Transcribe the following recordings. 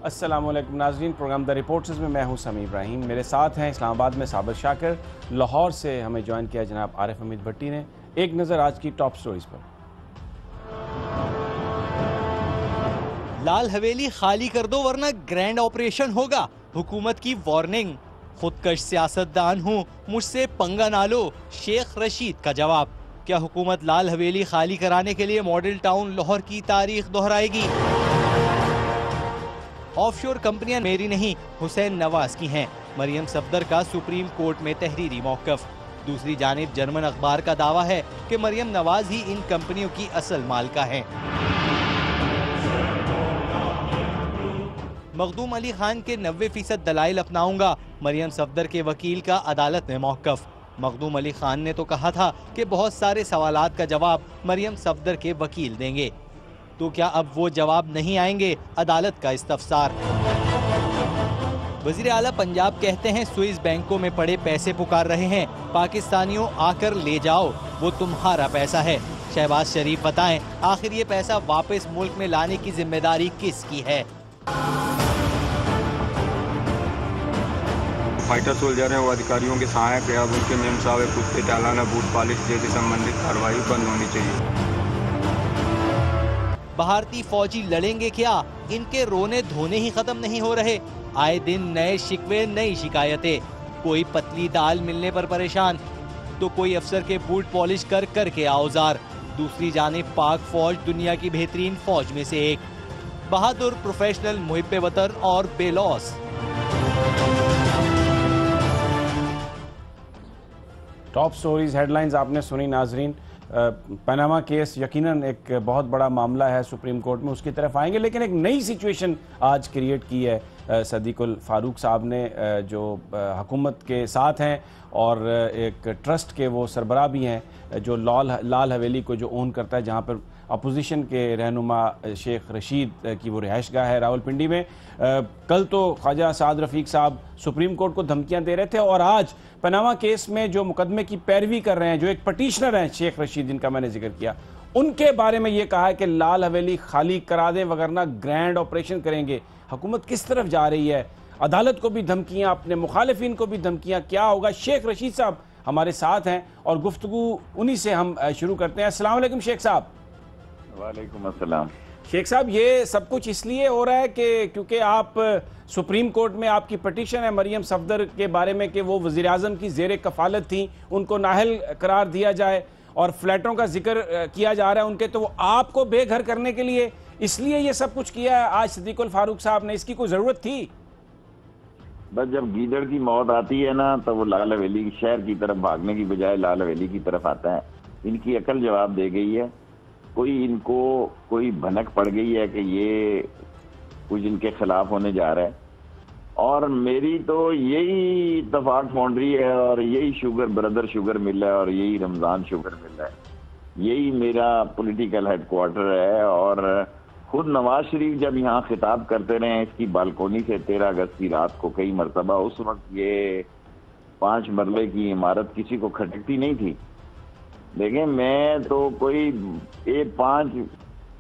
अस्सलामुअलैकुम नाज़रीन, programme the reporters में मैं हूं समी इब्राहिम। मेरे साथ हैं इस्लामाबाद में साबिर शाकिर, लाहौर से हमें ज्वाइन किया जनाब आरिफ हमीद भट्टी ने। एक नज़र आज की टॉप स्टोरीज पर। लाल हवेली खाली कर दो वरना ग्रैंड ऑपरेशन होगा, हुकूमत की वार्निंग। खुदकश सियासतदान हूँ, मुझसे पंगा ना लो, शेख रशीद का जवाब। क्या हुकूमत लाल हवेली खाली कराने के लिए मॉडल टाउन लाहौर की तारीख दोहराएगी? ऑफशोर कंपनियां मेरी नहीं, हुसैन नवाज की हैं। मरियम सफदर का सुप्रीम कोर्ट में तहरीरी मौक़िफ़। दूसरी जानिब जर्मन अखबार का दावा है कि मरियम नवाज ही इन कंपनियों की असल मालिका हैं। मखदूम अली खान के 90% दलाइल अपनाऊंगा, मरियम सफदर के वकील का अदालत में मौक़िफ़। मखदूम अली खान ने तो कहा था कि बहुत सारे सवालात का जवाब मरियम सफदर के वकील देंगे, तो क्या अब वो जवाब नहीं आएंगे? अदालत का इस्तफसार। वज़ीर आला पंजाब कहते हैं स्विस बैंकों में पड़े पैसे पुकार रहे हैं, पाकिस्तानियों आकर ले जाओ, वो तुम्हारा पैसा है। शहबाज शरीफ बताएं आखिर ये पैसा वापस मुल्क में लाने की जिम्मेदारी किसकी है? फाइटर सोल्जर हैं वो अधिकारियों के सहायक है। अब उनके मेम साहब कुत्ते चालाना बूट पालिश जैसी संबंधित कार्रवाई बंद होनी चाहिए। भारतीय फौजी लड़ेंगे क्या? इनके रोने धोने ही खत्म नहीं हो रहे। आए दिन नए शिकवे, नई शिकायतें। कोई पतली दाल मिलने पर परेशान, तो कोई अफसर के बूट पॉलिश कर करके औजार। दूसरी जानिब पाक फौज दुनिया की बेहतरीन फौज में से एक, बहादुर, प्रोफेशनल, मुहिब्बे वतन और बेलौस। टॉप स्टोरीज हेडलाइंस आपने सुनी नाजरीन। पनामा केस यकीनन एक बहुत बड़ा मामला है, सुप्रीम कोर्ट में उसकी तरफ आएंगे, लेकिन एक नई सिचुएशन आज क्रिएट की है सदीकुल फारूक साहब ने, जो हुकूमत के साथ हैं और एक ट्रस्ट के वो सरबराह भी हैं, जो लाल हवेली को जो ओन करता है, जहाँ पर अपोजिशन के रहनुमा शेख रशीद की वो रिहाइशगाह है रावलपिंडी में। कल तो ख्वाजा साद रफ़ीक साहब सुप्रीम कोर्ट को धमकियां दे रहे थे, और आज पनामा केस में जो मुकदमे की पैरवी कर रहे हैं, जो एक पटिशनर हैं शेख रशीद जिनका मैंने जिक्र किया, उनके बारे में ये कहा है कि लाल हवेली खाली करा दें वगरना ग्रैंड ऑपरेशन करेंगे। हुकूमत किस तरफ जा रही है? अदालत को भी धमकियां, अपने मुखालिफिन को भी धमकियां, क्या होगा? शेख रशीद साहब हमारे साथ हैं और गुफ्तगू उन्हीं से हम शुरू करते हैं। अस्सलाम वालेकुम शेख साहब। वालेकुम अस्सलाम। शेख साहब, ये सब कुछ इसलिए हो रहा है कि क्योंकि आप सुप्रीम कोर्ट में आपकी पटिशन है मरियम सफदर के बारे में कि वो वज़ीर आज़म की ज़ेर कफ़ालत थी, उनको नाहल करार दिया जाए, और फ्लैटों का जिक्र किया जा रहा है उनके, तो वो आपको बेघर करने के लिए इसलिए ये सब कुछ किया है आज सदीकुल फारूक साहब ने? इसकी कोई ज़रूरत थी? बस जब गीदड़ की मौत आती है ना, तो वो लाल हवेली शहर की तरफ भागने की बजाय लाल हवेली की तरफ आता है। इनकी अकल जवाब दे गई है। इनको कोई भनक पड़ गई है कि ये कुछ इनके खिलाफ होने जा रहा है, और मेरी तो यही इत्तेफाक फाउंड्री है, और यही शुगर ब्रदर शुगर मिल है, और यही रमज़ान शुगर मिल है, यही मेरा पॉलिटिकल हेडक्वार्टर है। और खुद नवाज शरीफ जब यहाँ खिताब करते रहे इसकी बालकोनी से 13 अगस्त की रात को कई मरतबा, उस वक्त ये 5 मरले की इमारत किसी को खटकती नहीं थी। देखिए, मैं तो कोई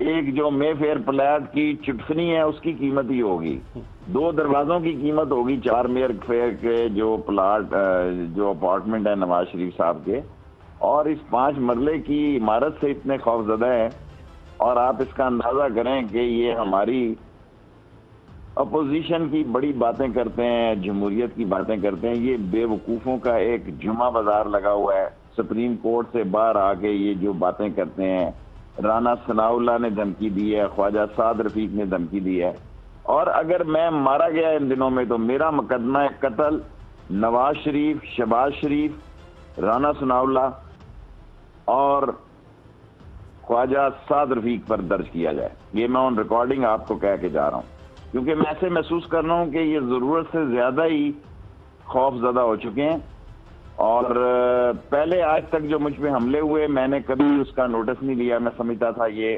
एक जो मेफेयर फ्लैट की चुटफनी है उसकी कीमत ही होगी, 2 दरवाजों की कीमत होगी 4 मेयर फेयर के जो प्लाट जो अपार्टमेंट है नवाज शरीफ साहब के, और इस 5 मरले की इमारत से इतने खौफजदा है। और आप इसका अंदाजा करें कि ये हमारी अपोजिशन की बड़ी बातें करते हैं, जमहूरियत की बातें करते हैं, ये बेवकूफ़ों का एक जुमा बाजार लगा हुआ है। सुप्रीम कोर्ट से बाहर आके ये जो बातें करते हैं, राना सनाउल्लाह ने धमकी दी है, ख्वाजा साद रफीक ने धमकी दी है, और अगर मैं मारा गया इन दिनों में तो मेरा मुकदमा है कत्ल नवाज शरीफ, शहबाज शरीफ, राना सनाउल्लाह और ख्वाजा साद रफीक पर दर्ज किया जाए। ये मैं ऑन रिकॉर्डिंग आपको कह के जा रहा हूँ, क्योंकि मैं ऐसे महसूस कर रहा हूँ कि ये ज़रूरत से ज़्यादा ही खौफजदा हो चुके हैं। और पहले आज तक जो मुझ पे हमले हुए, मैंने कभी उसका नोटिस नहीं लिया। मैं समझता था ये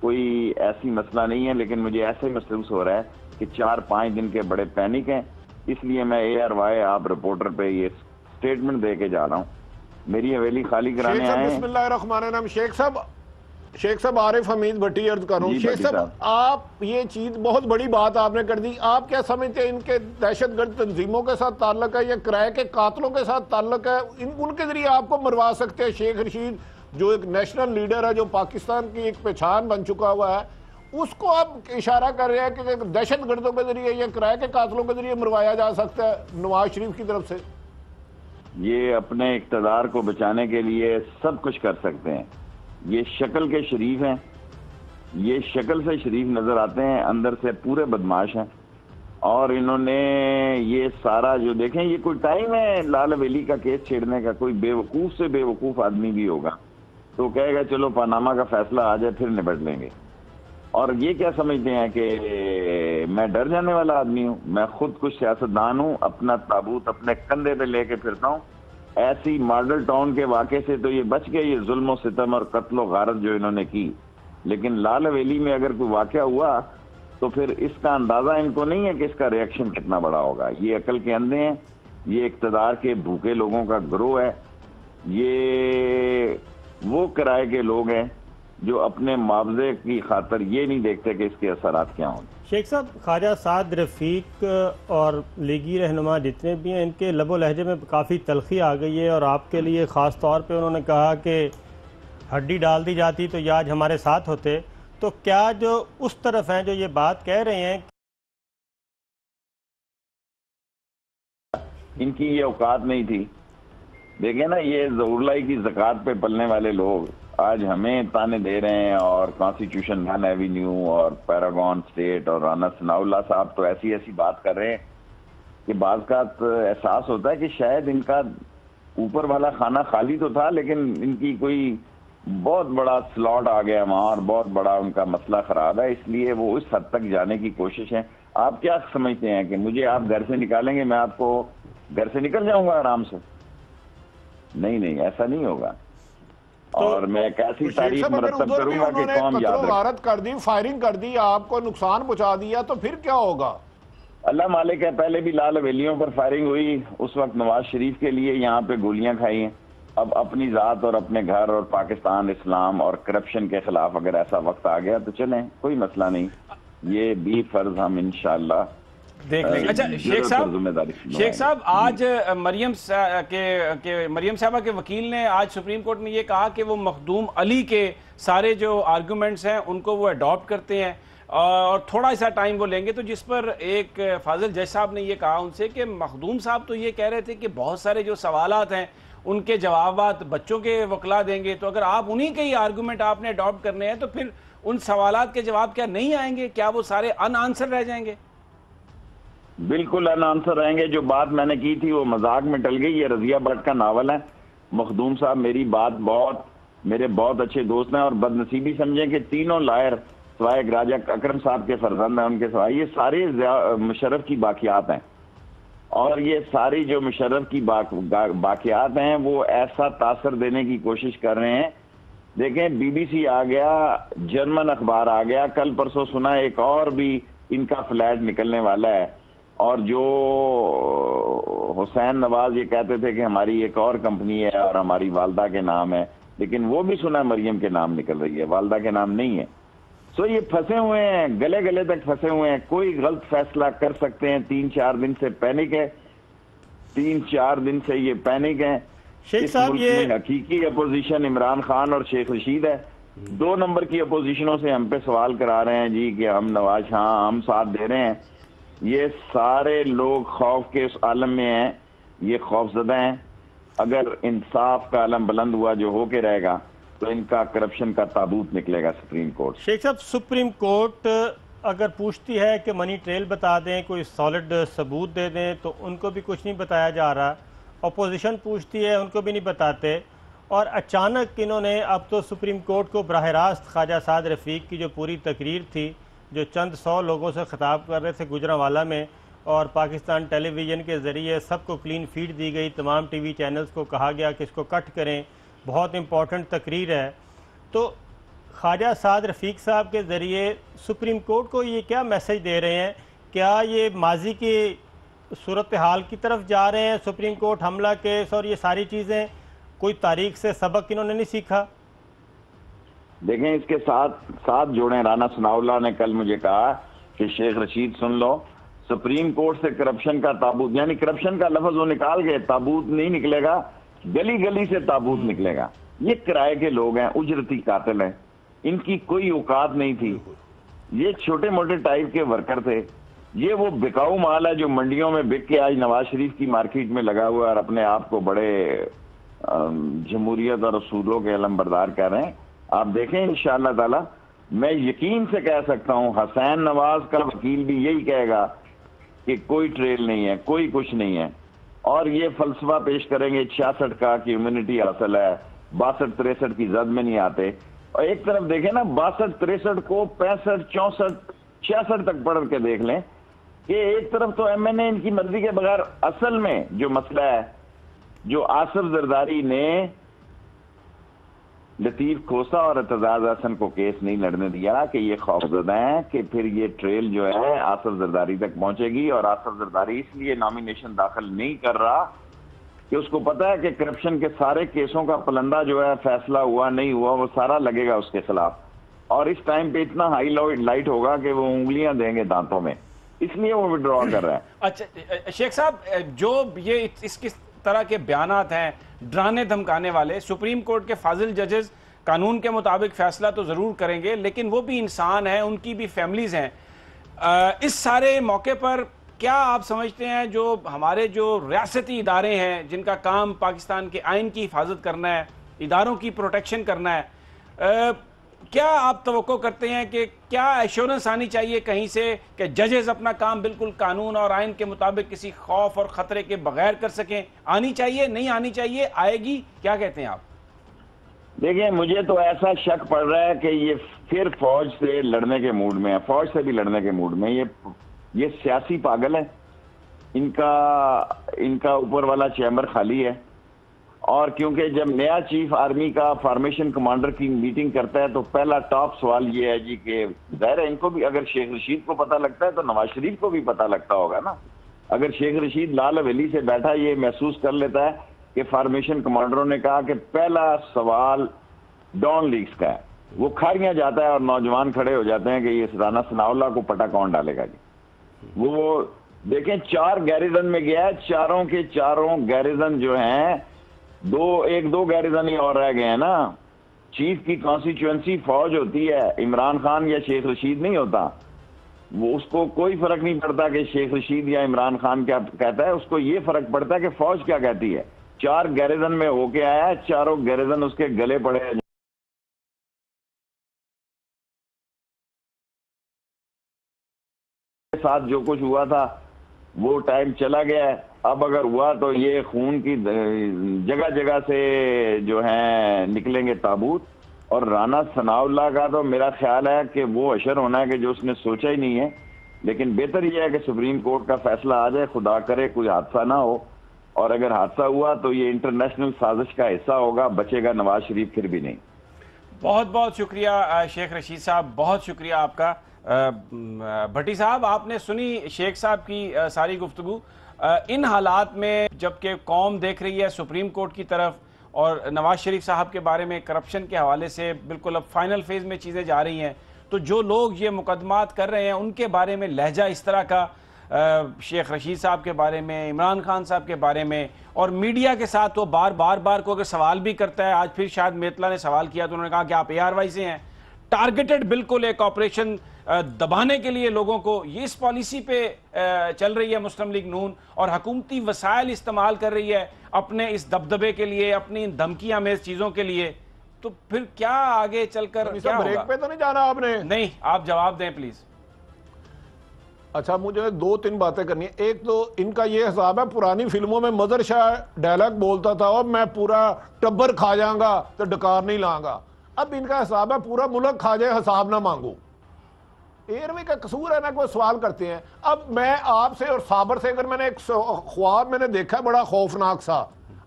कोई ऐसी मसला नहीं है, लेकिन मुझे ऐसे महसूस हो रहा है कि 4-5 दिन के बड़े पैनिक हैं। इसलिए मैं ARY आप रिपोर्टर पे ये स्टेटमेंट दे के जा रहा हूँ। मेरी हवेली खाली कराने आए हैं। बिस्मिल्लाहिर्रहमानिर्रहीम। शेख साहब, शेख साहब आरिफ हमीद भट्टी अर्ज कर रहा हूँ। शेख साहब, आप ये चीज बहुत बड़ी बात आपने कर दी। आप क्या समझते हैं इनके दहशतगर्द तंजीमों के साथ ताल्लुक है या किराए के कातलों के साथ ताल्लुक है? उनके जरिए आपको मरवा सकते हैं? शेख रशीद जो एक नेशनल लीडर है, जो पाकिस्तान की एक पहचान बन चुका हुआ है, उसको आप इशारा कर रहे हैं कि दहशतगर्दों के जरिए या किराए के कातलों के जरिए मरवाया जा सकता है नवाज शरीफ की तरफ से? ये अपने इक़्तिदार को बचाने के लिए सब कुछ कर सकते हैं। ये शक्ल के शरीफ हैं, ये शक्ल से शरीफ नजर आते हैं, अंदर से पूरे बदमाश हैं। और इन्होंने ये सारा जो देखें, ये कोई टाइम है लाल हवेली का केस छेड़ने का? कोई बेवकूफ से बेवकूफ आदमी भी होगा तो कहेगा चलो पनामा का फैसला आ जाए फिर निपट लेंगे। और ये क्या समझते हैं कि मैं डर जाने वाला आदमी हूँ? मैं खुद कुछ सियासतदान हूँ, अपना ताबूत अपने कंधे पे लेके फिरता हूँ। ऐसी मॉडल टाउन के वाक़े से तो ये बच गए, ये जुल्म सितम और कत्ल व गारत जो इन्होंने की। लेकिन लाल हवेली में अगर कोई वाक़या हुआ तो फिर इसका अंदाजा इनको नहीं है कि इसका रिएक्शन कितना बड़ा होगा। ये अकल के अंधे हैं, ये इक़्तिदार के भूखे लोगों का ग्रोह है, ये वो किराए के लोग हैं जो अपने मुआवजे की खातर ये नहीं देखते कि इसके असरात क्या हों। शेख साहब, ख्वाजा साद रफ़ीक और लीगी रहनुमा जितने भी हैं, इनके लबो लहजे में काफ़ी तलखी आ गई है और आपके लिए ख़ास तौर पे उन्होंने कहा कि हड्डी डाल दी जाती तो ये आज हमारे साथ होते। तो क्या जो उस तरफ हैं जो ये बात कह रहे हैं, इनकी ये औकात नहीं थी? देखें ना, ये ज़रूरलाई की ज़कात पे पलने वाले लोग आज हमें ताने दे रहे हैं, और कॉन्स्टिट्यूशन वन एवेन्यू और पैरागॉन स्टेट और राना सनाउल्लाह साहब तो ऐसी ऐसी बात कर रहे हैं कि बाज़ का एहसास होता है कि शायद इनका ऊपर वाला खाना खाली तो था, लेकिन इनकी कोई बहुत बड़ा स्लॉट आ गया वहाँ और बहुत बड़ा उनका मसला खराब है, इसलिए वो उस हद तक जाने की कोशिश है। आप क्या समझते हैं कि मुझे आप घर से निकालेंगे, मैं आपको घर से निकल जाऊंगा आराम से? नहीं नहीं, ऐसा नहीं होगा। और मैं कैसी तारीफ मरतब करूंगा कि कौम याद भारत कर दी, फायरिंग कर दी, आपको नुकसान पहुंचा दिया, तो फिर क्या होगा? अल्लाह मालिक है, पहले भी लाल हवेलियों पर फायरिंग हुई, उस वक्त नवाज शरीफ के लिए यहाँ पे गोलियां खाई हैं। अब अपनी जात और अपने घर और पाकिस्तान, इस्लाम और करप्शन के खिलाफ अगर ऐसा वक्त आ गया तो चलें, कोई मसला नहीं। ये भी फर्ज हम इंशाअल्लाह देख लेंगे। अच्छा शेख साहब, आज मरियम साहबा के वकील ने आज सुप्रीम कोर्ट में ये कहा कि वो मखदूम अली के सारे जो आर्गूमेंट्स हैं उनको वो अडॉप्ट करते हैं और थोड़ा सा टाइम वो लेंगे। तो जिस पर एक फाजिल जज साहब ने ये कहा उनसे कि मखदूम साहब तो ये कह रहे थे कि बहुत सारे जो सवालात हैं उनके जवाबात बच्चों के वकला देंगे, तो अगर आप उन्हीं के ही आर्गूमेंट आपने अडॉप्ट करने हैं तो फिर उन सवालात के जवाब क्या नहीं आएंगे? क्या वो सारे अनआंसर रह जाएंगे? बिल्कुल अनआंसर रहेंगे। जो बात मैंने की थी वो मजाक में टल गई। ये रजिया भट्ट का नावल है। मखदूम साहब मेरी बात मेरे बहुत अच्छे दोस्त हैं, और बदनसीबी समझें कि तीनों लायर सवाए राजा अकरम साहब के फर्जंद हैं, उनके सवाए ये सारे मुशर्रफ की बाकियात हैं। और ये सारी जो मुशर्रफ की बाकियात हैं वो ऐसा तासर देने की कोशिश कर रहे हैं। देखें, BBC आ गया, जर्मन अखबार आ गया, कल परसों सुना एक और भी इनका फ्लैट निकलने वाला है। और जो हुसैन नवाज ये कहते थे कि हमारी एक और कंपनी है और हमारी वालदा के नाम है, लेकिन वो भी सुना मरियम के नाम निकल रही है, वालदा के नाम नहीं है। सो ये फंसे हुए हैं, गले गले तक फंसे हुए हैं। कोई गलत फैसला कर सकते हैं। 3-4 दिन से पैनिक है, 3-4 दिन से ये पैनिक है। शेख साहब, ये हकीकी अपोजिशन इमरान खान और शेख रशीद है। 2 नंबर की अपोजिशनों से हम पे सवाल करा रहे हैं जी कि हम नवाज, हाँ हम साथ दे रहे हैं। ये सारे लोग खौफ के उस आलम में हैं, ये खौफजदा हैं। अगर इंसाफ का आलम बुलंद हुआ जो होके रहेगा तो इनका करप्शन का ताबूत निकलेगा सुप्रीम कोर्ट। शेख साहब, सुप्रीम कोर्ट अगर पूछती है कि मनी ट्रेल बता दें, कोई सॉलिड सबूत दे दें, तो उनको भी कुछ नहीं बताया जा रहा। अपोजिशन पूछती है, उनको भी नहीं बताते। और अचानक इन्होंने अब तो सुप्रीम कोर्ट को बराह रास्त ख्वाजा साद रफ़ीक की जो पूरी तकरीर थी, जो चंद 100 लोगों से ख़िताब कर रहे थे गुजरांवाला में, और पाकिस्तान टेलीविज़न के ज़रिए सबको क्लीन फीड दी गई, तमाम TV चैनल्स को कहा गया कि इसको कट करें, बहुत इंपॉर्टेंट तकरीर है। तो ख्वाजा साद रफ़ीक साहब के ज़रिए सुप्रीम कोर्ट को ये क्या मैसेज दे रहे हैं? क्या ये माजी की सूरत हाल की तरफ जा रहे हैं? सुप्रीम कोर्ट हमला केस और ये सारी चीज़ें, कोई तारीख से सबक इन्होंने नहीं सीखा? देखें इसके साथ जोड़ें। राना सनाउल्लाह ने कल मुझे कहा कि शेख रशीद सुन लो, सुप्रीम कोर्ट से करप्शन का ताबूत, यानी करप्शन का लफ्ज वो निकाल गए, ताबूत नहीं निकलेगा, गली गली से ताबूत निकलेगा। ये किराए के लोग हैं, उजरती कातिल हैं, इनकी कोई औकात नहीं थी, ये छोटे मोटे टाइप के वर्कर थे। ये वो बिकाऊ माल है जो मंडियों में बिक के आज नवाज शरीफ की मार्केट में लगा हुआ और अपने आप को बड़े जमहूरियत और असूलों के अलमबरदार कह रहे हैं। आप देखें इंशाअल्लाह ताला, मैं यकीन से कह सकता हूं हसैन नवाज का वकील भी यही कहेगा कि कोई ट्रेल नहीं है, कोई कुछ नहीं है, और ये फलसफा पेश करेंगे 66 का कि इम्यूनिटी हासिल है, 62-63 की जद में नहीं आते। और एक तरफ देखें ना, 62-63 को 65-64-66 तक पढ़ के देख लें कि एक तरफ तो एमएनए इनकी मर्जी के बगैर, असल में जो मसला है, जो आसिफ जरदारी ने लतीफ खोसा और एतजाज हसन को केस नहीं लड़ने दिया कि ये खौफजदा है कि फिर ये ट्रेल जो है आसिफ जरदारी तक पहुंचेगी। और आसिफ जरदारी इसलिए नॉमिनेशन दाखिल नहीं कर रहा कि उसको पता है कि करप्शन के सारे केसों का पलंदा जो है, फैसला हुआ नहीं हुआ, वो सारा लगेगा उसके खिलाफ, और इस टाइम पे इतना हाई लाइट होगा कि वो उंगलियां देंगे दांतों में, इसलिए वो विड्रॉ कर रहा है। अच्छा शेख साहब, जो ये इस तरह के बयानात हैं डराने धमकाने वाले, सुप्रीम कोर्ट के फाजिल जजेस कानून के मुताबिक फैसला तो जरूर करेंगे, लेकिन वो भी इंसान हैं, उनकी भी फैमिलीज हैं। इस सारे मौके पर क्या आप समझते हैं जो हमारे जो रियासती इदारे हैं जिनका काम पाकिस्तान के आइन की हिफाजत करना है, इदारों की प्रोटेक्शन करना है, क्या आप तवक्को करते हैं कि क्या एश्योरेंस आनी चाहिए कहीं से कि जजेस अपना काम बिल्कुल कानून और आइन के मुताबिक किसी खौफ और खतरे के बगैर कर सकें? आनी चाहिए, नहीं आनी चाहिए, आएगी? क्या कहते हैं आप? देखिए, मुझे तो ऐसा शक पड़ रहा है कि ये फिर फौज से लड़ने के मूड में है, फौज से भी लड़ने के मूड में। ये सियासी पागल है, इनका ऊपर वाला चैम्बर खाली है, और क्योंकि जब नया चीफ आर्मी का फॉर्मेशन कमांडर की मीटिंग करता है तो पहला टॉप सवाल ये है जी कि जाहिर है इनको भी, अगर शेख रशीद को पता लगता है तो नवाज शरीफ को भी पता लगता होगा ना। अगर शेख रशीद लाल हवेली से बैठा ये महसूस कर लेता है कि फॉर्मेशन कमांडरों ने कहा कि पहला सवाल डॉन लीग्स का है, वो खारियां जाता है और नौजवान खड़े हो जाते हैं कि ये राना सनाउल्लाह को पटा कौन डालेगा जी। वो देखें 4 गैरिजन में गया है, चारों के चारों गैरिजन जो हैं, एक दो गैरिजन ही और रह गए हैं ना। चीफ की कॉन्स्टिट्यूएंसी फौज होती है, इमरान खान या शेख रशीद नहीं होता। वो उसको कोई फर्क नहीं पड़ता कि शेख रशीद या इमरान खान क्या कहता है, उसको ये फर्क पड़ता है कि फौज क्या कहती है। 4 गैरिजन में होके आया है, चारों गैरिजन उसके गले पड़े हैं। साथ जो कुछ हुआ था वो टाइम चला गया है। अब अगर हुआ तो ये खून की जगह जगह से जो है निकलेंगे ताबूत। और राना सनाउल्लाह का तो मेरा ख्याल है कि वो अशर होना है कि जो उसने सोचा ही नहीं है। लेकिन बेहतर यह है कि सुप्रीम कोर्ट का फैसला आ जाए, खुदा करे कोई हादसा ना हो, और अगर हादसा हुआ तो ये इंटरनेशनल साजिश का हिस्सा होगा, बचेगा नवाज शरीफ फिर भी नहीं। बहुत बहुत शुक्रिया शेख रशीद साहब, बहुत शुक्रिया आपका। भट्टी साहब, आपने सुनी शेख साहब की सारी गुफ्तगू। इन हालात में जबकि कौम देख रही है सुप्रीम कोर्ट की तरफ और नवाज शरीफ साहब के बारे में करप्शन के हवाले से बिल्कुल अब फाइनल फेज में चीज़ें जा रही हैं, तो जो लोग ये मुकदमात कर रहे हैं उनके बारे में लहजा इस तरह का शेख रशीद साहब के बारे में, इमरान खान साहब के बारे में, और मीडिया के साथ वो बार को अगर सवाल भी करता है। आज फिर शायद मेतला ने सवाल किया तो उन्होंने कहा कि आप ARY से हैं। टारगेटेड बिल्कुल एक ऑपरेशन दबाने के लिए लोगों को, ये इस पॉलिसी पे चल रही है मुस्लिम लीग नून, और हुकूमती वसाइल इस्तेमाल कर रही है अपने इस दबदबे के लिए, अपनी धमकियां में चीजों के लिए। तो फिर क्या आगे चलकर क्या ब्रेक होगा? पे तो नहीं जाना आपने? नहीं, आप जवाब दें प्लीज। अच्छा, मुझे 2-3 बातें करनी है। एक तो इनका ये हिसाब है, पुरानी फिल्मों में मदर शाह डायलॉग बोलता था और मैं पूरा टब्बर खा जाऊंगा तो डकार नहीं लाऊंगा। अब इनका हिसाब है पूरा मुल्क खा जाए हिसाब ना मांगो। एयरवे का कसूर है ना, कोई सवाल करते हैं। अब मैं आपसे और साबर से, अगर मैंने एक ख्वाब मैंने देखा है बड़ा खौफनाक सा,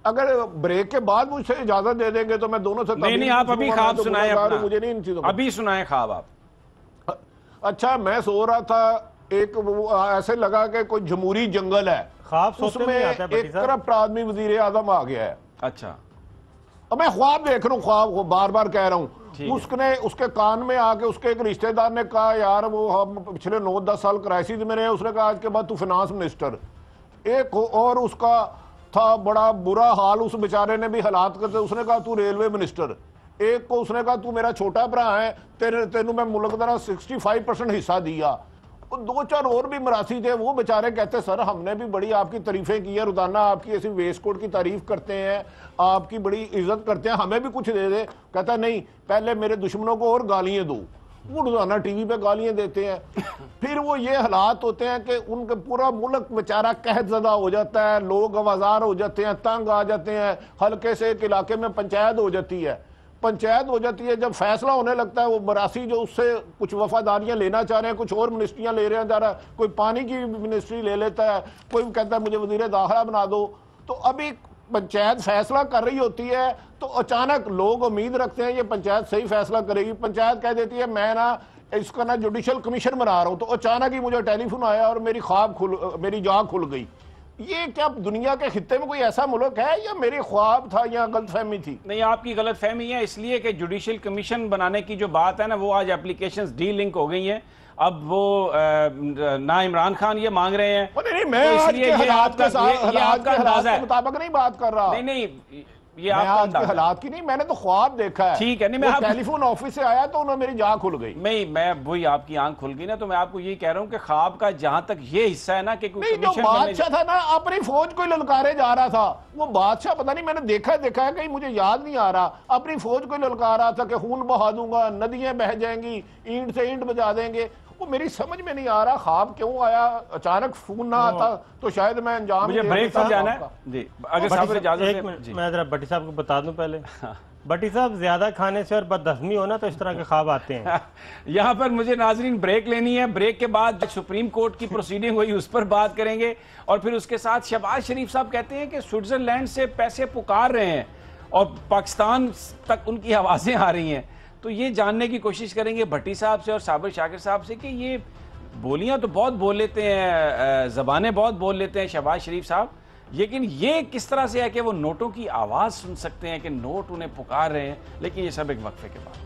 अगर ब्रेक के बाद मुझसे इजाजत दे देंगे तो मैं दोनों से नहीं, आप अभी ख्वाब सुनाए अपना, मुझे नहीं इन चीजों अभी सुनाए ख्वाब आप। अच्छा, मैं सो रहा था, एक ऐसे लगा कि कोई जमहूरी जंगल है, उसमें एक करप्ट आदमी वजीर आजम आ गया है। अच्छा, अब मैं ख्वाब देख रहा हूँ, ख्वाब बार बार कह रहा हूँ, उसने उसके कान में आके उसके एक रिश्तेदार ने कहा यार वो हम पिछले 9-10 साल क्राइसिस में रहे, उसने कहा आज के बाद तू फाइनेंस मिनिस्टर। एक और उसका था बड़ा बुरा हाल, उस बेचारे ने भी हालात करते, उसने कहा तू रेलवे मिनिस्टर। एक को उसने कहा तू मेरा छोटा भरा है, तेनू मैं मुल्क का 65% हिस्सा दिया। 2-4 और भी मरासी थे, वो बेचारे कहते सर हमने भी बड़ी आपकी तारीफें की है, रोजाना आपकी ऐसी वेस्ट कोट की तारीफ करते हैं, आपकी बड़ी इज्जत करते हैं, हमें भी कुछ दे दे। कहता नहीं, पहले मेरे दुश्मनों को और गालियां दो। वो रोजाना टीवी पे गालियां देते हैं। फिर वो ये हालात होते हैं कि उनका पूरा मुल्क बेचारा कहतज़दा हो जाता है, लोग आवाजार हो जाते हैं, तंग आ जाते हैं, हल्के से एक इलाके में पंचायत हो जाती है। पंचायत हो जाती है, जब फैसला होने लगता है, वो मरासी जो उससे कुछ वफादारियां लेना चाह रहे हैं, कुछ और मिनिस्ट्रियां ले रहे हैं, जा रहा है, कोई पानी की मिनिस्ट्री ले लेता है, कोई कहता है मुझे वजीर दाखिला बना दो। तो अभी पंचायत फैसला कर रही होती है तो अचानक लोग उम्मीद रखते हैं ये पंचायत सही फैसला करेगी। पंचायत कह देती है मैं ना इसका ना जुडिशल कमीशन बना रहा हूं, तो अचानक ही मुझे टेलीफोन आया और मेरी जाग खुल गई। ये क्या दुनिया के खित्ते में कोई ऐसा मुल्क है या मेरी ख्वाब था या गलतफहमी थी? नहीं, आपकी गलतफहमी है, इसलिए कि जुडिशल कमीशन बनाने की जो बात है ना, वो आज एप्लीकेशंस डी लिंक हो गई हैं। अब वो ना इमरान खान ये मांग रहे हैं, नहीं मैं तो इसलिए ये आपका अंदाजा है, मुताबिक नहीं बात कर रहा। नहीं ये आज के हालात की नहीं, मैंने तो ख्वाब देखा है। ठीक है, नहीं मैं टेलीफोन ऑफिस से आया तो उन्होंने मेरी आंख खुल गई। मैं वही आपकी आंख खुल गई ना, तो मैं आपको यही कह रहा हूँ कि ख्वाब का जहां तक ये हिस्सा है ना कि नहीं, जो बादशाह था ना अपनी फौज को ललकारे जा रहा था, वो बादशाह पता नहीं मैंने देखा है कहीं मुझे याद नहीं आ रहा, अपनी फौज को ललका रहा था कि खून बहा दूंगा, नदियां बह जाएंगी, ईंट से ईंट बजा देंगे। वो मेरी समझ में नहीं आ रहा ख्वाब क्यों आया, अचानक फोन ना आता तो शायद मैं अंजाम। मुझे ब्रेक पर जाना है जी, अगर साहब इजाजत है। मैं जरा भट्टी साहब को बता दूं पहले। भट्टी साहब ज्यादा खाने से और बदहजमी होना तो इस तरह के ख्वाब आते हैं। यहाँ पर मुझे नाजरीन ब्रेक लेनी है, ब्रेक के बाद सुप्रीम कोर्ट की प्रोसीडिंग हुई उस पर बात करेंगे, और फिर उसके साथ शहबाज शरीफ साहब कहते हैं कि स्विट्जरलैंड से पैसे पुकार रहे हैं और पाकिस्तान तक उनकी आवाजें आ रही हैं। तो ये जानने की कोशिश करेंगे भट्टी साहब से और साबिर शाकिर साहब से कि ये बोलियां तो बहुत बोल लेते हैं, ज़बानें बहुत बोल लेते हैं शहबाज शरीफ साहब, लेकिन ये किस तरह से है कि वो नोटों की आवाज़ सुन सकते हैं कि नोट उन्हें पुकार रहे हैं। लेकिन ये सब एक वक्फे के बाद।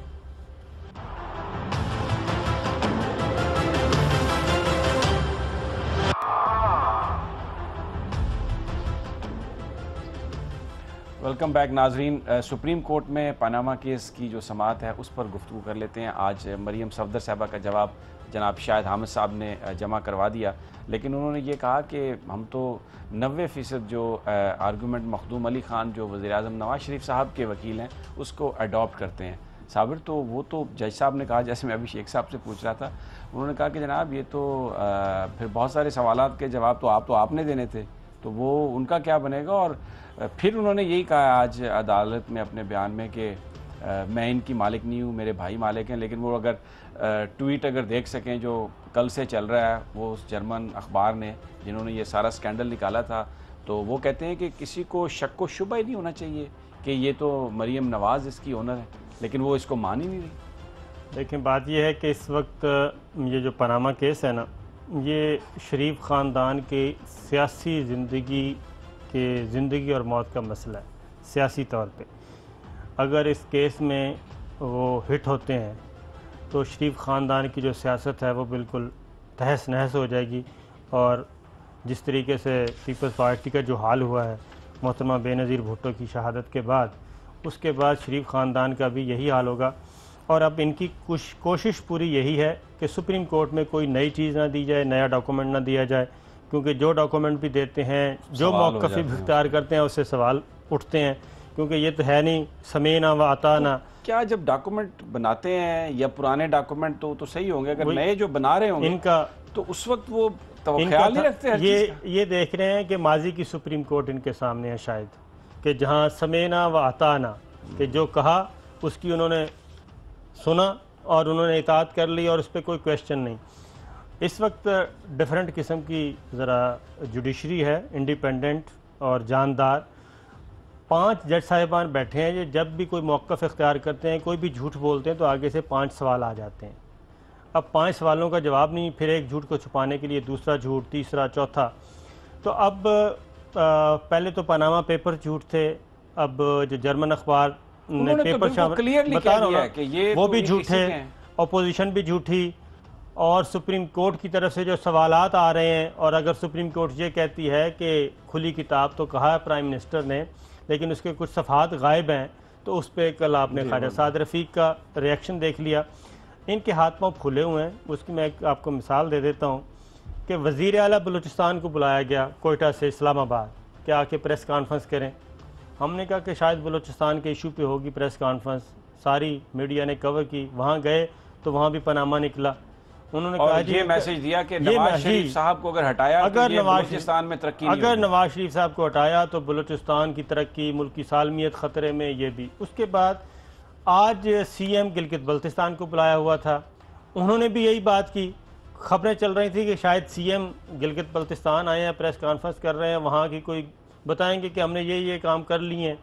वेलकम बैक नाजरीन। सुप्रीम कोर्ट में पनामा केस की जो समाअत है उस पर गुफ्तगू कर लेते हैं। आज मरियम सफदर साहबा का जवाब जनाब शाहिद हामिद साहब ने जमा करवा दिया, लेकिन उन्होंने ये कहा कि हम तो 90% जो आर्गूमेंट मखदूम अली ख़ान जो वज़ीर-ए-आज़म नवाज़ शरीफ साहब के वकील हैं उसको अडॉप्ट करते हैं। साबिर, तो वो तो जज साहब ने कहा, जैसे मैं अभी शेख साहब से पूछ रहा था, उन्होंने कहा कि जनाब ये तो फिर बहुत सारे सवालात के जवाब तो आपने देने थे, तो वो उनका क्या बनेगा। और फिर उन्होंने यही कहा आज अदालत में अपने बयान में कि मैं इनकी मालिक नहीं हूँ, मेरे भाई मालिक हैं। लेकिन वो अगर ट्वीट अगर देख सकें जो कल से चल रहा है, वो उस जर्मन अखबार ने जिन्होंने ये सारा स्कैंडल निकाला था, तो वो कहते हैं कि किसी को शक व शुबा ही नहीं होना चाहिए कि ये तो मरियम नवाज़ इसकी ओनर है, लेकिन वो इसको मान ही नहीं रही। लेकिन बात यह है कि इस वक्त ये जो पनामा केस है ना, ये शरीफ ख़ानदान के सियासी ज़िंदगी और मौत का मसला है। सियासी तौर पे अगर इस केस में वो हिट होते हैं तो शरीफ ख़ानदान की जो सियासत है वो बिल्कुल तहस नहस हो जाएगी। और जिस तरीके से पीपल्स पार्टी का जो हाल हुआ है मोहतरमा बेनज़ीर भुट्टो की शहादत के बाद, उसके बाद शरीफ ख़ानदान का भी यही हाल होगा। और अब इनकी कोशिश पूरी यही है कि सुप्रीम कोर्ट में कोई नई चीज़ ना दी जाए, नया डॉक्यूमेंट ना दिया जाए, क्योंकि जो डॉक्यूमेंट भी देते हैं, जो मौक़िफ़ इख्तियार करते हैं, उससे सवाल उठते हैं, क्योंकि ये तो है नहीं समेना व आता ना। क्या जब डॉक्यूमेंट बनाते हैं या पुराने डॉक्यूमेंट तो सही होंगे, अगर नए जो बना रहे होंगे इनका, तो उस वक्त वो ख्याल नहीं रखते हैं। ये देख रहे हैं कि माजी की सुप्रीम कोर्ट इनके सामने है शायद, कि जहाँ समेना व आता ना, कि जो कहा उसकी उन्होंने सुना और उन्होंने इताअत कर ली और उस पर कोई क्वेश्चन नहीं। इस वक्त डिफरेंट किस्म की ज़रा जुडिशरी है, इंडिपेंडेंट और जानदार। 5 जज साहिबान बैठे हैं, ये जब भी कोई मौक़िफ़ इख्तियार करते हैं, कोई भी झूठ बोलते हैं तो आगे से 5 सवाल आ जाते हैं। अब 5 सवालों का जवाब नहीं, फिर एक झूठ को छुपाने के लिए दूसरा झूठ, तीसरा, चौथा। तो अब पहले तो पनामा पेपर झूठ थे, अब जो जर्मन अखबार पेपर क्लियरली बता कह दिया है कि ये वो तो भी झूठे, अपोजिशन भी झूठी, और सुप्रीम कोर्ट की तरफ से जो सवालात आ रहे हैं, और अगर सुप्रीम कोर्ट ये कहती है कि खुली किताब तो कहा है प्राइम मिनिस्टर ने, लेकिन उसके कुछ सफ़ात गायब हैं, तो उस पर कल आपने ख्वाजा साद रफ़ीक का रिएक्शन देख लिया। इनके हाथ पाँव फूले हुए हैं। उसकी मैं आपको मिसाल दे देता हूँ कि वज़ीर आला बलूचिस्तान को बुलाया गया कोयटा से इस्लामाबाद कि आके प्रेस कॉन्फ्रेंस करें। हमने कहा कि शायद बलूचिस्तान के इशू पे होगी प्रेस कॉन्फ्रेंस, सारी मीडिया ने कवर की। वहाँ गए तो वहाँ भी पनामा निकला। उन्होंने कहा ये मैसेज दिया कि नवाज शरीफ साहब को अगर हटाया तो ये बलूचिस्तान में तरक्की नहीं होगी। नवाज शरीफ साहब को हटाया तो बलूचिस्तान की तरक्की, मुल्क की सालमियत खतरे में, ये भी। उसके बाद आज सीएम गिलगित बल्तिस्तान को बुलाया हुआ था, उन्होंने भी यही बात की। खबरें चल रही थी कि शायद सीएम गिलगित बल्तिस्तान आए हैं, प्रेस कॉन्फ्रेंस कर रहे हैं, वहाँ की कोई बताएंगे कि हमने ये काम कर लिए हैं।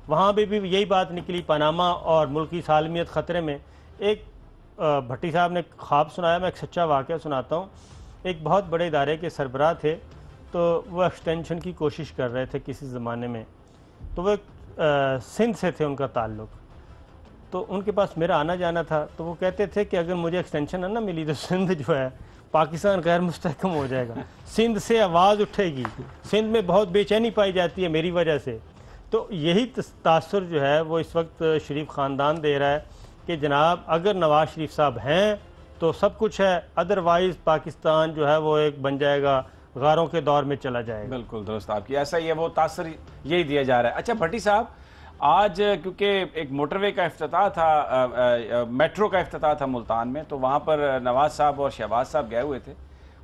वहाँ भी यही बात निकली, पनामा और मुल्क की सालमियत खतरे में। एक भट्टी साहब ने ख्वाब सुनाया, मैं एक सच्चा वाक़या सुनाता हूँ। एक बहुत बड़े इदारे के सरबराह थे, तो वह एक्सटेंशन की कोशिश कर रहे थे किसी ज़माने में, तो वह सिंध से थे उनका ताल्लुक़, तो उनके पास मेरा आना जाना था। तो वो कहते थे कि अगर मुझे एक्सटेंशन ना मिली तो सिंध जो है पाकिस्तान गैर मुस्तहकम हो जाएगा, सिंध से आवाज़ उठेगी, सिंध में बहुत बेचैनी पाई जाती है मेरी वजह से। तो यही तासुर जो है वो इस वक्त शरीफ ख़ानदान दे रहा है कि जनाब अगर नवाज शरीफ साहब हैं तो सब कुछ है, अदरवाइज़ पाकिस्तान जो है वो एक बन जाएगा, गारों के दौर में चला जाएगा। बिल्कुल दुरुस्त आपकी, ऐसा ही है, वो तासर यही दिया जा रहा है। अच्छा भट्टी साहब, आज क्योंकि एक मोटरवे का इफ्तिताह था, मेट्रो का इफ्तिताह था मुल्तान में, तो वहाँ पर नवाज साहब और शहबाज साहब गए हुए थे।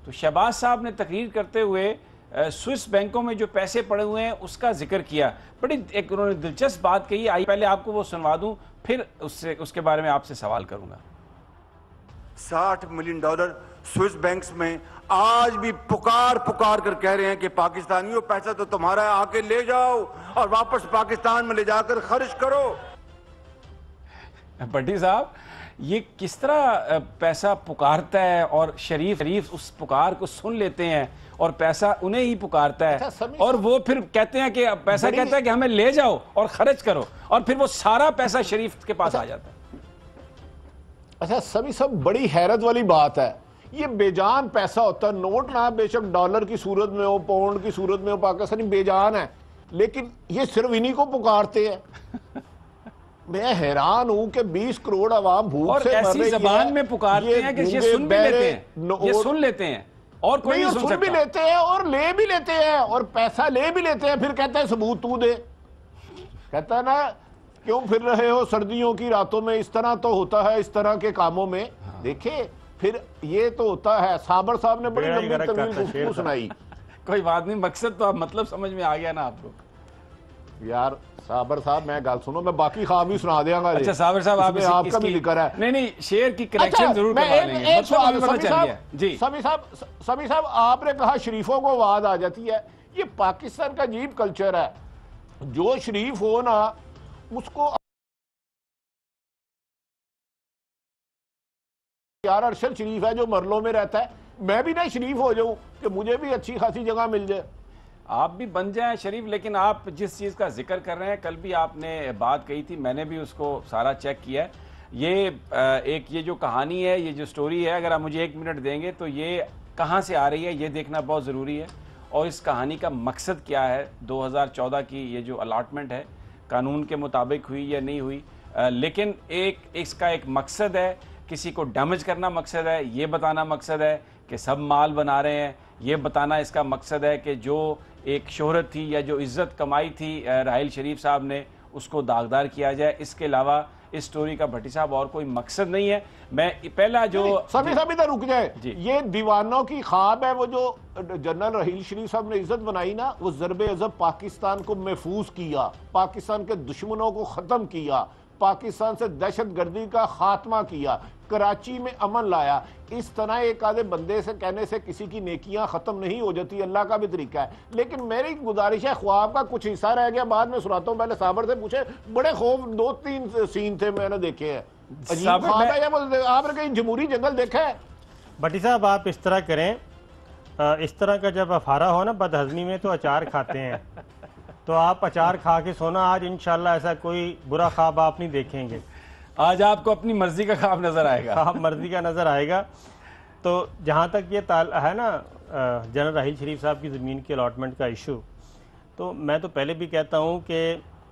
तो शहबाज साहब ने तकरीर करते हुए स्विस बैंकों में जो पैसे पड़े हुए हैं उसका जिक्र किया। बड़ी एक उन्होंने दिलचस्प बात कही। आई पहले आपको वो सुनवा दूं, फिर उसके बारे में आपसे सवाल करूंगा। $60 मिलियन स्विस बैंक्स में आज भी पुकार कर कह रहे हैं कि पाकिस्तानियों पैसा तो तुम्हारा है, आके ले जाओ और वापस पाकिस्तान में ले जाकर खर्च करो। भट्टी साहब, ये किस तरह पैसा पुकारता है और शरीफ उस पुकार को सुन लेते हैं और पैसा उन्हें ही पुकारता है, और वो फिर कहते हैं कि पैसा कहता है कि हमें ले जाओ और खर्च करो, और फिर वो सारा पैसा शरीफ के पास आ जाता है। अच्छा सभी सब बड़ी हैरत वाली बात है, ये बेजान पैसा होता है। नोट ना बेशक डॉलर की सूरत में हो, पाउंड की सूरत में हो, पाकिस्तानी बेजान है, लेकिन ये सिर्फ इन्हीं को पुकारते हैं। मैं हैरान हूं कि 20 करोड़ आवाम भूख से मर रही है, ज़बान में पुकारते हैं कि ये सुन भी लेते हैं, ये सुन लेते हैं और कोई नहीं सुन भी लेते हैं और ले भी लेते हैं और पैसा ले भी लेते हैं, फिर कहते हैं सबूत तू दे। कहता है ना क्यों फिर रहे हो सर्दियों की रातों में, इस तरह तो होता है इस तरह के कामों में। देखिए फिर ये तो होता है। साबर साहब ने बड़ी लंबी तवील गुफ्तगू सुनाई। कोई बात नहीं, मकसद तो आप मतलब समझ में आ गया ना आपको। यार साबर साहब मैं गल सुनो, मैं बाकी ख्वाब भी सुना देगा। अच्छा साबर साहब, आपका भी जिक्र है। नहीं शेर की करेक्शन जरूर करवा लेंगे। सभी साहब आपने कहा शरीफों को आवाज आ जाती है, ये पाकिस्तान का अजीब कल्चर है। जो शरीफ हो ना उसको यार अरशद शरीफ है जो मरलों में रहता है, मैं भी ना शरीफ हो जाऊं कि मुझे भी अच्छी खासी जगह मिल जाए, आप भी बन जाएं शरीफ। लेकिन आप जिस चीज़ का जिक्र कर रहे हैं, कल भी आपने बात कही थी, मैंने भी उसको सारा चेक किया है। ये जो कहानी है, ये जो स्टोरी है, अगर आप मुझे 1 मिनट देंगे तो ये कहाँ से आ रही है ये देखना बहुत ज़रूरी है, और इस कहानी का मकसद क्या है। 2014 की ये जो अलाटमेंट है कानून के मुताबिक हुई या नहीं हुई, लेकिन इसका एक मकसद है, किसी को डैमेज करना मकसद है, ये बताना मकसद है कि सब माल बना रहे हैं, ये बताना इसका मकसद है कि जो एक शोहरत थी या जो इज़्ज़त कमाई थी राहिल शरीफ साहब ने, उसको दागदार किया जाए। इसके अलावा इस स्टोरी का भट्टी साहब और कोई मकसद नहीं है। मैं पहला जो सभी इधर रुक जाए, ये दीवानों की ख्वाब है। वो जो जनरल राहिल शरीफ साहब ने इज्जत बनाई ना, वो ज़रबे अज़ब पाकिस्तान को महफूज किया, पाकिस्तान के दुश्मनों को ख़त्म किया, पाकिस्तान से दहशतगर्दी का खात्मा किया, कराची में अमन लाया। इस तरह एक आधे बंदे से कहने से किसी की नेकियां खत्म नहीं हो जाती, अल्लाह का भी तरीका है। लेकिन मेरी गुजारिश है, ख्वाब का कुछ हिस्सा रह गया, बाद में सुनाता हूँ। पहले साबर से पूछे, बड़े खौफ 2-3 सीन थे मैंने देखे हैं, अजीब ख्वाब है। आपने कहीं जमहूरी जंगल देखा है? भट्टी साहब आप इस तरह करें, इस तरह का जब अफारा हो ना बदहजमी में, तो अचार खाते हैं, तो आप अचार खा के सोना, आज इंशाल्लाह ऐसा कोई बुरा ख्वाब आप नहीं देखेंगे। आज आपको अपनी मर्जी का ख्वाब नजर आएगा। ख्वाब मर्जी का नजर आएगा। तो जहाँ तक ये है ना जनरल राहील शरीफ साहब की ज़मीन की अलॉटमेंट का इशू, तो मैं तो पहले भी कहता हूँ कि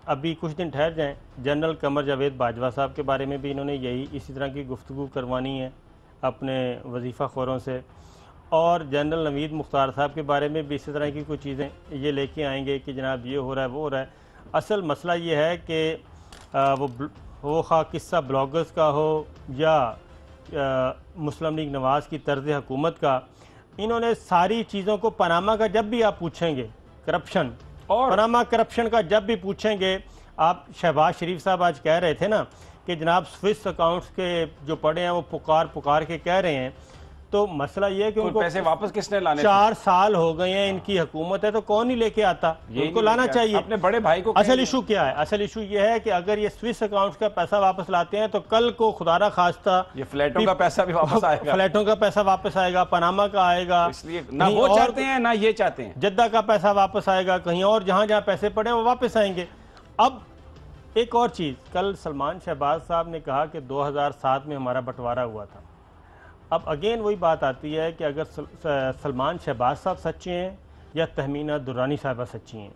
अभी कुछ दिन ठहर जाएं, जनरल कमर जावेद बाजवा साहब के बारे में भी इन्होंने इसी तरह की गुफ्तगू करवानी है अपने वजीफ़ा खोरों से, और जनरल नवीद मुख्तार साहब के बारे में भी इसी तरह की कुछ चीज़ें ये लेके आएंगे कि जनाब ये हो रहा है वो हो रहा है। असल मसला ये है कि वो खा किस्सा ब्लॉगर्स का हो या मुस्लिम लीग नवाज़ की तर्ज हुकूमत का, इन्होंने सारी चीज़ों को पनामा का जब भी आप पूछेंगे करप्शन और पनामा करप्शन का जब भी पूछेंगे आप, शहबाज शरीफ साहब आज कह रहे थे ना कि जनाब स्विस अकाउंट्स के जो पड़े हैं वो पुकार के कह रहे हैं, तो मसला ये है कि उनको पैसे वापस किसने लाने 4 साल हो गए हैं इनकी हुकूमत है, तो कौन ही लेके आता, उनको लाना चाहिए अपने बड़े भाई को। असल इशू क्या है? असल इशू ये है कि अगर ये स्विस अकाउंट्स का पैसा वापस लाते हैं तो कल को खुदारा खास्ता ये फ्लैटों का पैसा भी वापस आएगा, फ्लैटों का पैसा वापस आएगा, पनामा का आएगा, इसलिए ना वो चाहते हैं ना ये चाहते हैं, जद्दा का पैसा वापस आएगा, कहीं और जहां जहां पैसे पड़े वो वापस आएंगे। अब एक और चीज़, कल सलमान शहबाज साहब ने कहा कि 2007 में हमारा बंटवारा हुआ था। अब अगेन वही बात आती है कि अगर सलमान शहबाज साहब सच्चे हैं या तहमीना दुरानी साहिबा सच्ची हैं,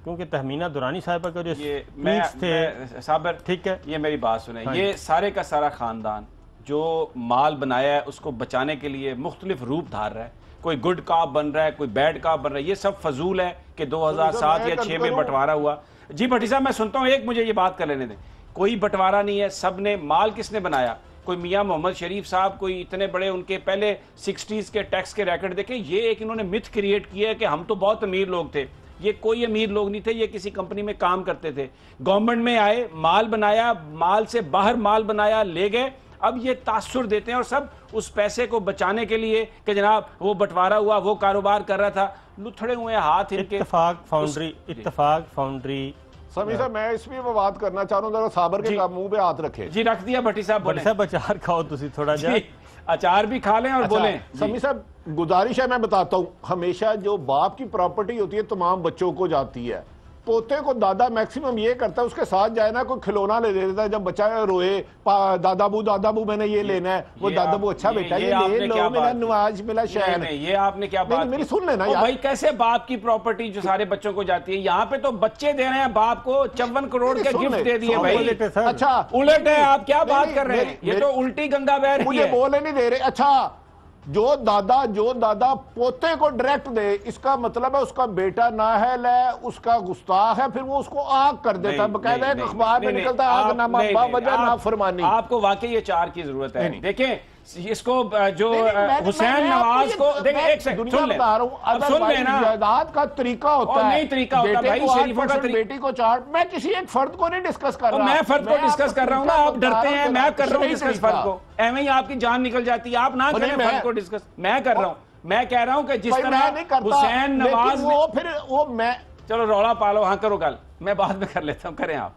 क्योंकि तहमीना दुरानी साहिबा का जो स्पीच थे साबर, ठीक है, ये मेरी बात सुने, हाँ, ये सारे का सारा खानदान जो माल बनाया है उसको बचाने के लिए मुख्तलिफ रूप धार रहा है, कोई गुड कॉप बन रहा है, कोई बैड कॉप बन रहा है, ये सब फजूल है कि 2007 या 6 में बंटवारा हुआ। जी भट्टी साहब मैं सुनता हूँ, एक मुझे ये बात कर लेने दें, कोई बंटवारा नहीं है, सब ने माल किसने बनाया, कोई मियां मोहम्मद शरीफ साहब, कोई इतने बड़े उनके पहले 60s के टैक्स के रिकॉर्ड देखें, ये एक इन्होंने मिथ क्रिएट किया है कि हम तो बहुत अमीर लोग थे, ये कोई अमीर लोग नहीं थे, ये किसी कंपनी में काम करते थे, गवर्नमेंट में आए, माल बनाया, माल से बाहर माल बनाया, ले गए, अब ये तासुर देते हैं और सब उस पैसे को बचाने के लिए कि जनाब वो बंटवारा हुआ, वो कारोबार कर रहा था, लुथड़े हुए हाथ इनके। इत्तफाक फाउंड्री समी साहब मैं इसमें वो बात करना चाह रहा हूँ, जरा साबर के मुंह पे हाथ रखे। जी रख दिया भट्टी साहब, भट्टी साहब अचार खाओ तुसी थोड़ा जा, अचार भी खा लें और बोलें। समी साहब गुजारिश है, मैं बताता हूँ, हमेशा जो बाप की प्रॉपर्टी होती है तमाम बच्चों को जाती है, पोते को दादा मैक्सिमम ये करता है उसके साथ जाए ना, कोई खिलौना ले देता है, जब बच्चा रोए दादाबू मैंने ये लेना है, वो दादाबू अच्छा बेटा ये ले लो, मेरा नवाज मिला शहर। ये आपने क्या बात, मेरी सुन लेना यार भाई, कैसे बाप की प्रॉपर्टी जो सारे बच्चों को जाती है, यहाँ पे तो बच्चे दे रहे हैं बाप को 54 करोड़ के गिफ्ट दे दिए भाई। अच्छा उलट है, आप क्या बात कर रहे हैं, ये तो उल्टी गंगा बह रही है, मुझे बोले नहीं दे रहे। अच्छा जो दादा पोते को डायरेक्ट दे, इसका मतलब है उसका बेटा नाअहल है, उसका गुस्ताख है, फिर वो उसको आग कर देता है, बकायदा एक अखबार में निकलता है आग नामा बावजह नाफरमानी। आपको वाकई ये 4 की जरूरत है। देखें इसको जो हुसैन नवाज को देखें, एक सेकंड सुन ले, सुन लेना, जायदाद का तरीका होता है, नहीं तरीका होता भाई, शरीफों का बेटी को 4, मैं किसी एक फर्द को नहीं डिस्कस कर रहा, मैं फर्द को डिस्कस कर रहा हूँ ना, आप डरते हैं, मैं कर रहा हूँ डिस्कस फर्द को, एवं ही आपकी जान निकल जाती है, आप ना करें फर्द को डिस्कस, मैं कर रहा हूँ, मैं कह रहा हूँ कि जिस तरह हुसैन नवाज वो फिर वो मैं, चलो रौला पालो, हाँ करो गल, मैं बाद में कर लेता हूँ, करें आप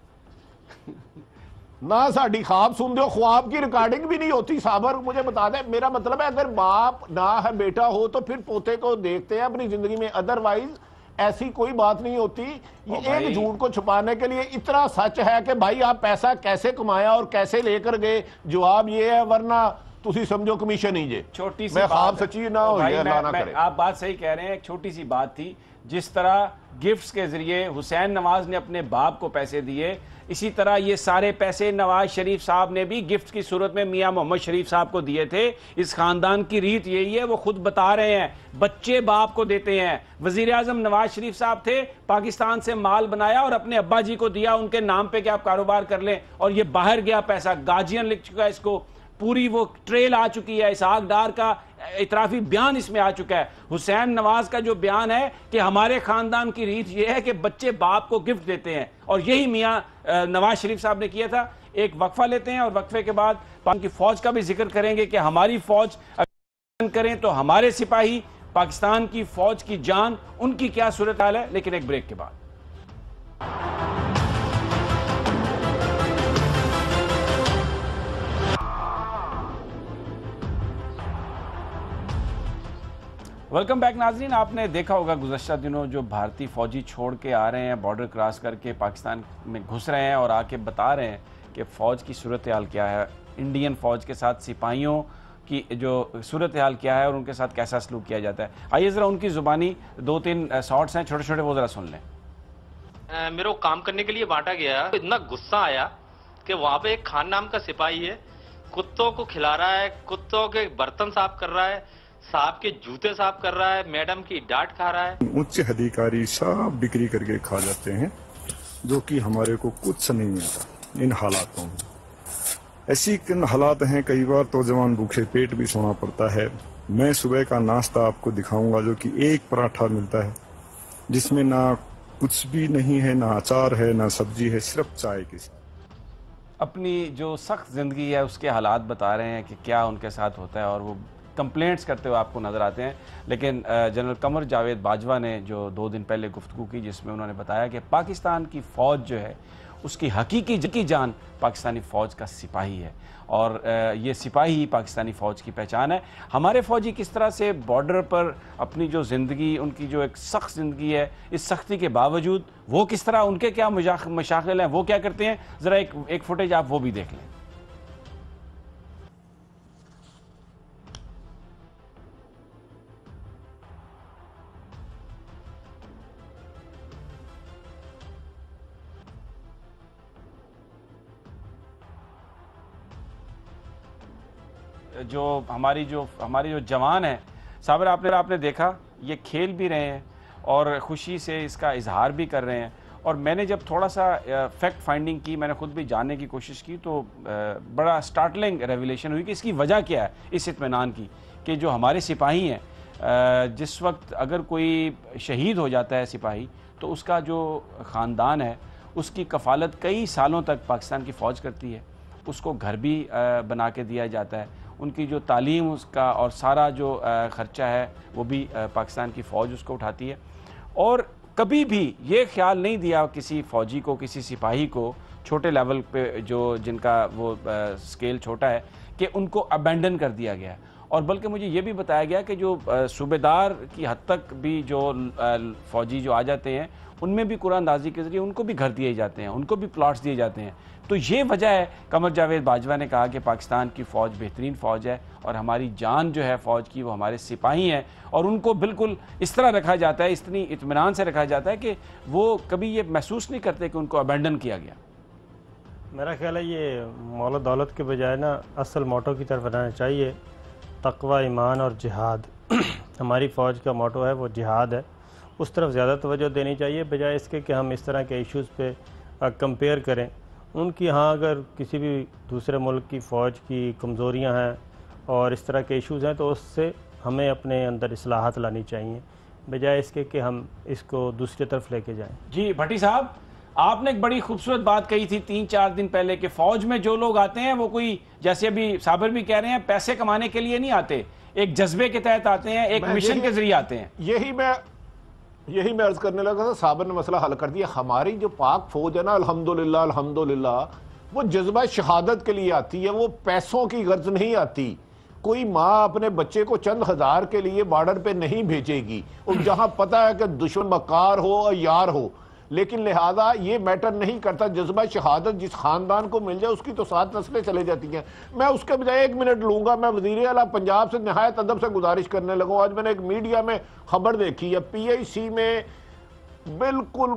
ना साड़ी ख्वाब सुन दो, ख्वाब की रिकॉर्डिंग भी नहीं होती साबर, मुझे बता दे, मेरा मतलब है अगर बाप ना है बेटा हो तो फिर पोते को देखते हैं अपनी जिंदगी में, अदरवाइज ऐसी कोई बात नहीं होती। ये एक झूठ को छुपाने के लिए इतना सच है कि भाई आप पैसा कैसे कमाया और कैसे लेकर गए, जवाब ये है, वरना तुसी समझो कमीशन ही जे छोटी सी मैं ख्वाब सच्ची ना हो, आप बात सही कह रहे हैं, एक छोटी सी बात थी, जिस तरह गिफ्ट्स के जरिए हुसैन नवाज ने अपने बाप को पैसे दिए, इसी तरह ये सारे पैसे नवाज शरीफ साहब ने भी गिफ्ट की सूरत में मियां मोहम्मद शरीफ साहब को दिए थे। इस खानदान की रीत यही है, वो खुद बता रहे हैं, बच्चे बाप को देते हैं। वजीर आजम नवाज शरीफ साहब थे, पाकिस्तान से माल बनाया और अपने अब्बा जी को दिया, उनके नाम पे कि आप कारोबार कर लें, और ये बाहर गया पैसा, गार्जियन लिख चुका है इसको, पूरी वो ट्रेल आ चुकी है, इसहाक डार का इतराफी बयान इसमें आ चुका है। हुसैन नवाज का जो बयान है कि हमारे खानदान की रीत यह है कि बच्चे बाप को गिफ्ट देते हैं, और यही मियां नवाज शरीफ साहब ने किया था। एक वक्फा लेते हैं और वक्फे के बाद पाकिस्तान की फौज का भी जिक्र करेंगे कि हमारी फौज करें तो हमारे सिपाही, पाकिस्तान की फौज की जान, उनकी क्या सूरत हाल है, लेकिन एक ब्रेक के बाद। वेलकम बैक नाजरीन। आपने देखा होगा गुज़श्ता दिनों जो भारतीय फौजी छोड़ के आ रहे हैं, बॉर्डर क्रॉस करके पाकिस्तान में घुस रहे हैं और आके बता रहे हैं कि फ़ौज की सूरत हाल क्या है, इंडियन फ़ौज के साथ सिपाहियों की जो सूरत हाल क्या है और उनके साथ कैसा सलूक किया जाता है। आइए ज़रा उनकी ज़ुबानी 2-3 शॉर्ट्स हैं छोटे छोटे, वो ज़रा सुन लें। मेरे को काम करने के लिए बांटा गया, इतना गुस्सा आया कि वहाँ पे एक खान नाम का सिपाही है, कुत्तों को खिला रहा है, कुत्तों के बर्तन साफ कर रहा है, साहब के जूते साफ कर रहा है, मैडम की डांट खा रहा है। उच्च अधिकारी सब बिक्री करके खा जाते हैं, जो कि हमारे को कुछ नहीं मिलता इन हालातों में। ऐसी हालात हैं, कई बार तो जवान भूखे पेट भी सोना पड़ता है। मैं सुबह का नाश्ता आपको दिखाऊंगा जो कि एक पराठा मिलता है, जिसमें ना कुछ भी नहीं है, ना अचार है, ना सब्जी है, सिर्फ चाय के साथ। अपनी जो सख्त ज़िंदगी है उसके हालात बता रहे हैं कि क्या उनके साथ होता है और वो कंप्लेंट्स करते हुए आपको नज़र आते हैं। लेकिन जनरल कमर जावेद बाजवा ने जो 2 दिन पहले गुफ्तगू की, जिसमें उन्होंने बताया कि पाकिस्तान की फ़ौज जो है उसकी हकीकी जान पाकिस्तानी फ़ौज का सिपाही है और ये सिपाही ही पाकिस्तानी फ़ौज की पहचान है। हमारे फ़ौजी किस तरह से बॉर्डर पर अपनी जो ज़िंदगी, उनकी जो एक सख्त ज़िंदगी है, इस सख्ती के बावजूद वो किस तरह, उनके क्या मशागिल हैं, वो क्या करते हैं, ज़रा एक फुटेज आप वो भी देख लें। जो हमारी जो जवान है साबिर, आपने देखा ये खेल भी रहे हैं और ख़ुशी से इसका इजहार भी कर रहे हैं। और मैंने जब थोड़ा सा फैक्ट फाइंडिंग की, मैंने ख़ुद भी जानने की कोशिश की, तो बड़ा स्टार्टलिंग रेवलेशन हुई कि इसकी वजह क्या है इस इत्मीनान की, कि जो हमारे सिपाही हैं, जिस वक्त अगर कोई शहीद हो जाता है सिपाही, तो उसका जो ख़ानदान है उसकी कफ़ालत कई सालों तक पाकिस्तान की फ़ौज करती है, उसको घर भी बना के दिया जाता है, उनकी जो तालीम उसका और सारा जो ख़र्चा है वो भी पाकिस्तान की फ़ौज उसको उठाती है। और कभी भी ये ख्याल नहीं दिया किसी फ़ौजी को, किसी सिपाही को, छोटे लेवल पे जो जिनका वो स्केल छोटा है, कि उनको अबेंडन कर दिया गया। और बल्कि मुझे ये भी बताया गया कि जो सूबेदार की हद तक भी जो फ़ौजी जो आ जाते हैं, उनमें भी कुरानदाजी के ज़रिए उनको भी घर दिए जाते हैं, उनको भी प्लॉट्स दिए जाते हैं। तो ये वजह है, कमर जावेद बाजवा ने कहा कि पाकिस्तान की फ़ौज बेहतरीन फ़ौज है और हमारी जान जो है फ़ौज की वो हमारे सिपाही हैं, और उनको बिल्कुल इस तरह रखा जाता है, इतनी इत्मीनान से रखा जाता है कि वो कभी ये महसूस नहीं करते कि उनको अबेंडन किया गया। मेरा ख्याल है ये मौला दौलत के बजाय ना असल मोटो की तरफ रहना चाहिए, तकवा, ईमान और जिहाद। हमारी फ़ौज का मोटो है वो जिहाद है, उस तरफ ज़्यादा तवज्जो देनी चाहिए, बजाय इसके कि हम इस तरह के इश्यूज़ पे कंपेयर करें उनकी। हाँ, अगर किसी भी दूसरे मुल्क की फ़ौज की कमज़ोरियाँ हैं और इस तरह के इश्यूज़ हैं, तो उससे हमें अपने अंदर इस्लाहत लानी चाहिए, बजाय इसके कि हम इसको दूसरी तरफ लेके जाएं। जी भट्टी साहब, आपने एक बड़ी खूबसूरत बात कही थी 3-4 दिन पहले कि फ़ौज में जो लोग आते हैं वो कोई, जैसे अभी साबिर भी कह रहे हैं, पैसे कमाने के लिए नहीं आते, एक जज्बे के तहत आते हैं, एक मिशन के ज़रिए आते हैं। यही मैं अर्ज करने लगा था, साबिर ने मसला हल कर दिया। हमारी जो पाक फौज है ना, अल्हम्दुलिल्लाह अल्हम्दुलिल्लाह, वो जज्बा शहादत के लिए आती है, वो पैसों की गर्ज नहीं आती। कोई माँ अपने बच्चे को चंद हजार के लिए बॉर्डर पे नहीं भेजेगी, और जहां पता है कि दुश्मन मकार हो और यार हो, लेकिन लिहाजा ये मैटर नहीं करता। जज्बा शहादत जिस खानदान को मिल जाए उसकी तो 7 नस्लें चले जाती हैं। मैं उसके बजाय 1 मिनट लूंगा। मैं वज़ीर आला पंजाब से नहायत अदब से गुजारिश करने लगा। आज मैंने एक मीडिया में खबर देखी है, PIC में बिल्कुल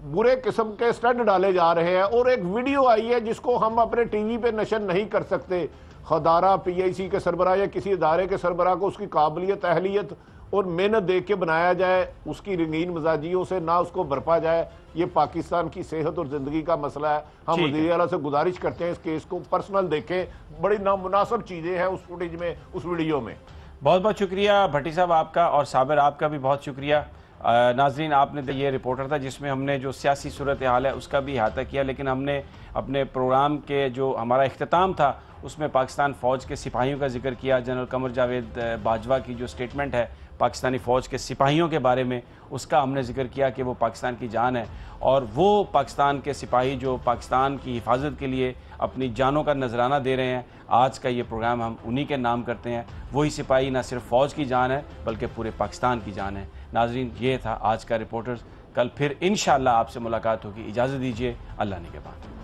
बुरे किस्म के स्टंट डाले जा रहे हैं, और एक वीडियो आई है जिसको हम अपने TV पे नशर नहीं कर सकते। खदारा PIC के सरबराह या किसी इदारे के सरबराह को उसकी काबिलियत, अहलियत और मेहनत देख के बनाया जाए, उसकी रंगीन मिजाजियों से ना उसको बरपा जाए। ये पाकिस्तान की सेहत और जिंदगी का मसला है। हम वज़ीर आला से गुजारिश करते हैं इस केस को पर्सनल देखें। बड़ी नामुनासिब चीज़ें हैं उस फुटेज में, उस वीडियो में। बहुत बहुत शुक्रिया भट्टी साहब आपका, और साबिर आपका भी बहुत शुक्रिया। नाजरीन, आपने तो ये रिपोर्टर था जिसमें हमने जो सियासी सूरत हाल है उसका भी अहाता किया, लेकिन हमने अपने प्रोग्राम के जो हमारा इख्तिताम था उसमें पाकिस्तान फ़ौज के सिपाहियों का जिक्र किया। जनरल कमर जावेद बाजवा की जो स्टेटमेंट है पाकिस्तानी फ़ौज के सिपाहियों के बारे में, उसका हमने जिक्र किया कि वो पाकिस्तान की जान है, और वो पाकिस्तान के सिपाही जो पाकिस्तान की हिफाजत के लिए अपनी जानों का नजराना दे रहे हैं। आज का ये प्रोग्राम हम उन्हीं के नाम करते हैं। वही सिपाही ना सिर्फ फ़ौज की जान है बल्कि पूरे पाकिस्तान की जान है। नाजरीन, ये था आज का रिपोर्टर्स। कल फिर इंशाअल्लाह आपसे मुलाकात होगी। इजाज़त दीजिए, अल्लाह ने के बाद।